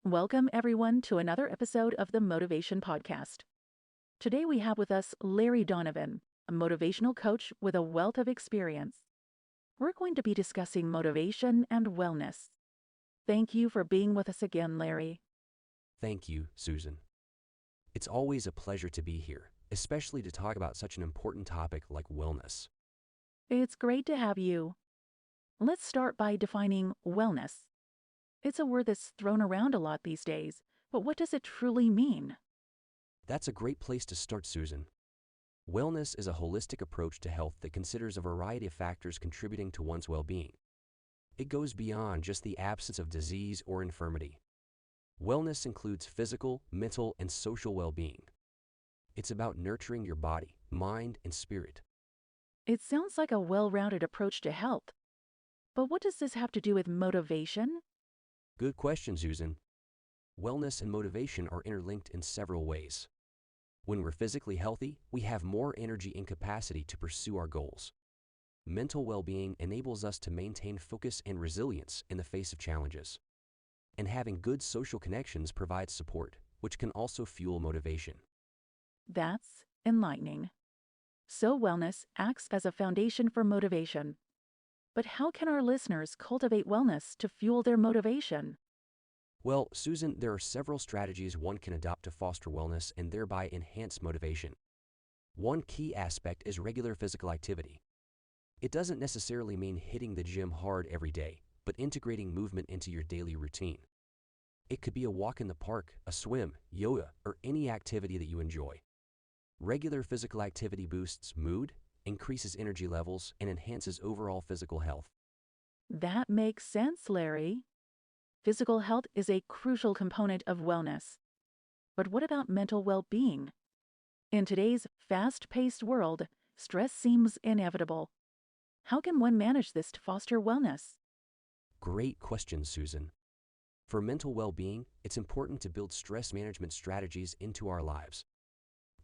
Welcome, everyone, to another episode of the Motivation Podcast. Today we have with us Larry Donovan, a motivational coach with a wealth of experience. We're going to be discussing motivation and wellness. Thank you for being with us again, Larry. Thank you, Susan. It's always a pleasure to be here, especially to talk about such an important topic like wellness. It's great to have you. Let's start by defining wellness. It's a word that's thrown around a lot these days, but what does it truly mean? That's a great place to start, Susan. Wellness is a holistic approach to health that considers a variety of factors contributing to one's well-being. It goes beyond just the absence of disease or infirmity. Wellness includes physical, mental, and social well-being. It's about nurturing your body, mind, and spirit. It sounds like a well-rounded approach to health. But what does this have to do with motivation? Good question, Susan. Wellness and motivation are interlinked in several ways. When we're physically healthy, we have more energy and capacity to pursue our goals. Mental well-being enables us to maintain focus and resilience in the face of challenges. And having good social connections provides support, which can also fuel motivation. That's enlightening. So wellness acts as a foundation for motivation. But how can our listeners cultivate wellness to fuel their motivation? Well, Susan, there are several strategies one can adopt to foster wellness and thereby enhance motivation. One key aspect is regular physical activity. It doesn't necessarily mean hitting the gym hard every day, but integrating movement into your daily routine. It could be a walk in the park, a swim, yoga, or any activity that you enjoy. Regular physical activity boosts mood, increases energy levels, and enhances overall physical health. That makes sense, Larry. Physical health is a crucial component of wellness. But what about mental well-being? In today's fast-paced world, stress seems inevitable. How can one manage this to foster wellness? Great question, Susan. For mental well-being, it's important to build stress management strategies into our lives.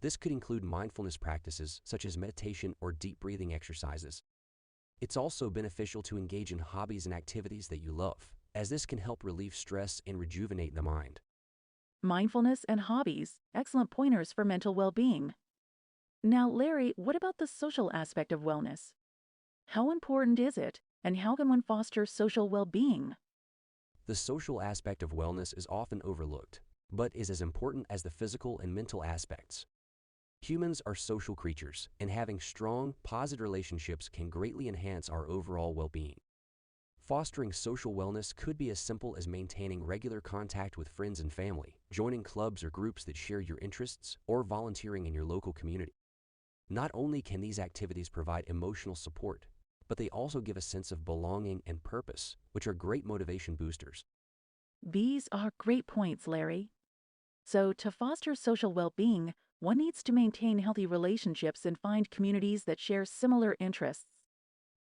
This could include mindfulness practices such as meditation or deep breathing exercises. It's also beneficial to engage in hobbies and activities that you love, as this can help relieve stress and rejuvenate the mind. Mindfulness and hobbies, excellent pointers for mental well-being. Now, Larry, what about the social aspect of wellness? How important is it, and how can one foster social well-being? The social aspect of wellness is often overlooked, but is as important as the physical and mental aspects. Humans are social creatures, and having strong, positive relationships can greatly enhance our overall well-being. Fostering social wellness could be as simple as maintaining regular contact with friends and family, joining clubs or groups that share your interests, or volunteering in your local community. Not only can these activities provide emotional support, but they also give a sense of belonging and purpose, which are great motivation boosters. These are great points, Larry. So, to foster social well-being, one needs to maintain healthy relationships and find communities that share similar interests.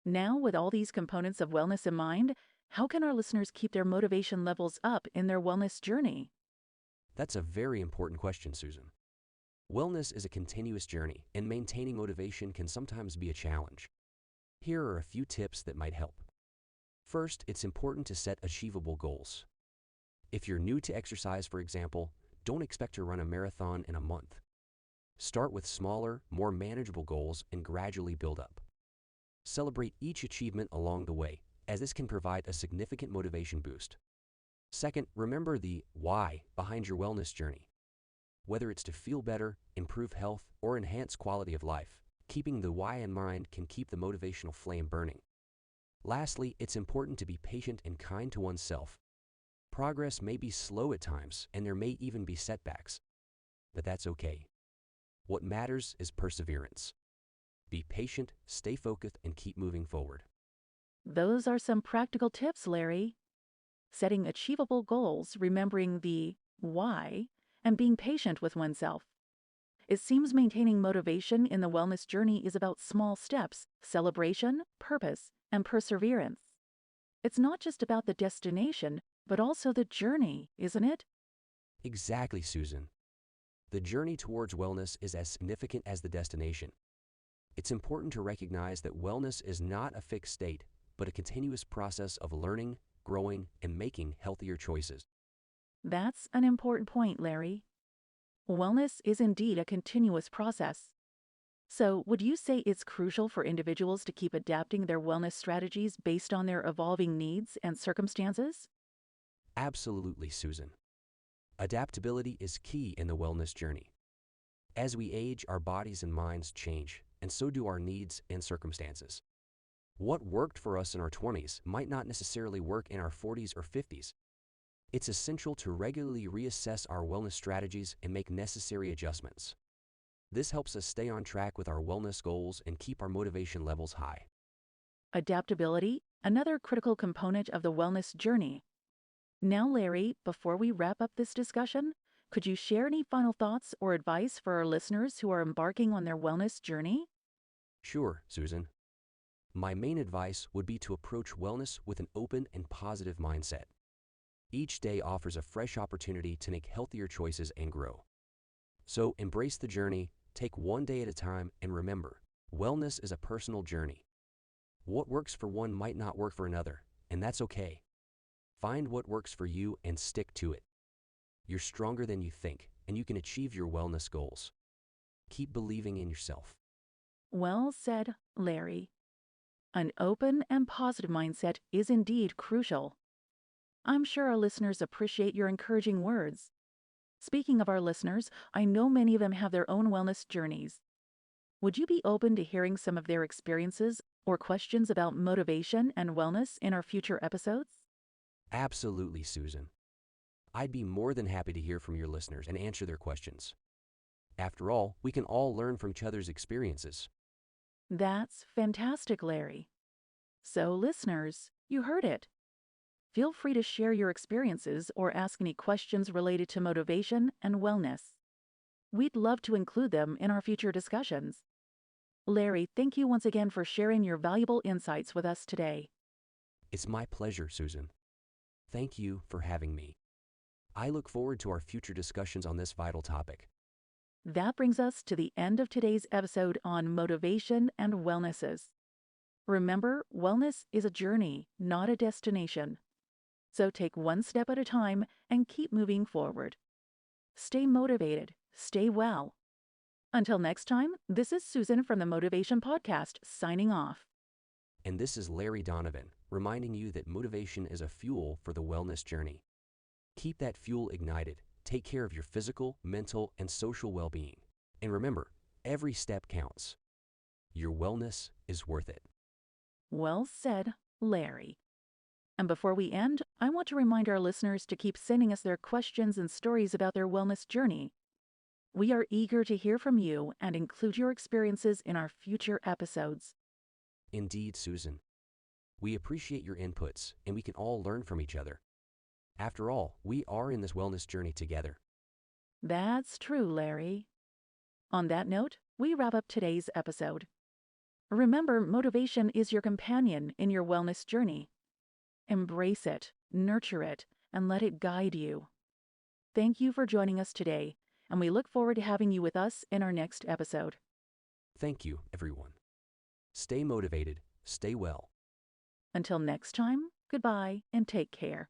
Now, with all these components of wellness in mind, how can our listeners keep their motivation levels up in their wellness journey? That's a very important question, Susan. Wellness is a continuous journey, and maintaining motivation can sometimes be a challenge. Here are a few tips that might help. First, it's important to set achievable goals. If you're new to exercise, for example, don't expect to run a marathon in a month. Start with smaller, more manageable goals and gradually build up. Celebrate each achievement along the way, as this can provide a significant motivation boost. Second, remember the why behind your wellness journey. Whether it's to feel better, improve health, or enhance quality of life, keeping the why in mind can keep the motivational flame burning. Lastly, it's important to be patient and kind to oneself. Progress may be slow at times, and there may even be setbacks, but that's okay. What matters is perseverance. Be patient, stay focused, and keep moving forward. Those are some practical tips, Larry. Setting achievable goals, remembering the why, and being patient with oneself. It seems maintaining motivation in the wellness journey is about small steps, celebration, purpose, and perseverance. It's not just about the destination, but also the journey, isn't it? Exactly, Susan. The journey towards wellness is as significant as the destination. It's important to recognize that wellness is not a fixed state, but a continuous process of learning, growing, and making healthier choices. That's an important point, Larry. Wellness is indeed a continuous process. So, would you say it's crucial for individuals to keep adapting their wellness strategies based on their evolving needs and circumstances? Absolutely, Susan. Adaptability is key in the wellness journey. As we age, our bodies and minds change, and so do our needs and circumstances. What worked for us in our 20s might not necessarily work in our 40s or 50s. It's essential to regularly reassess our wellness strategies and make necessary adjustments. This helps us stay on track with our wellness goals and keep our motivation levels high. Adaptability, another critical component of the wellness journey. Now, Larry, before we wrap up this discussion, could you share any final thoughts or advice for our listeners who are embarking on their wellness journey? Sure, Susan. My main advice would be to approach wellness with an open and positive mindset. Each day offers a fresh opportunity to make healthier choices and grow. So embrace the journey, take one day at a time, and remember, wellness is a personal journey. What works for one might not work for another, and that's okay. Find what works for you and stick to it. You're stronger than you think, and you can achieve your wellness goals. Keep believing in yourself. Well said, Larry. An open and positive mindset is indeed crucial. I'm sure our listeners appreciate your encouraging words. Speaking of our listeners, I know many of them have their own wellness journeys. Would you be open to hearing some of their experiences or questions about motivation and wellness in our future episodes? Absolutely, Susan. I'd be more than happy to hear from your listeners and answer their questions. After all, we can all learn from each other's experiences. That's fantastic, Larry. So, listeners, you heard it. Feel free to share your experiences or ask any questions related to motivation and wellness. We'd love to include them in our future discussions. Larry, thank you once again for sharing your valuable insights with us today. It's my pleasure, Susan. Thank you for having me. I look forward to our future discussions on this vital topic. That brings us to the end of today's episode on motivation and wellnesses. Remember, wellness is a journey, not a destination. So take one step at a time and keep moving forward. Stay motivated, stay well. Until next time, this is Susan from the Motivation Podcast signing off. And this is Larry Donovan, reminding you that motivation is a fuel for the wellness journey. Keep that fuel ignited. Take care of your physical, mental, and social well-being. And remember, every step counts. Your wellness is worth it. Well said, Larry. And before we end, I want to remind our listeners to keep sending us their questions and stories about their wellness journey. We are eager to hear from you and include your experiences in our future episodes. Indeed, Susan. We appreciate your inputs, and we can all learn from each other. After all, we are in this wellness journey together. That's true, Larry. On that note, we wrap up today's episode. Remember, motivation is your companion in your wellness journey. Embrace it, nurture it, and let it guide you. Thank you for joining us today, and we look forward to having you with us in our next episode. Thank you, everyone. Stay motivated, stay well. Until next time, goodbye and take care.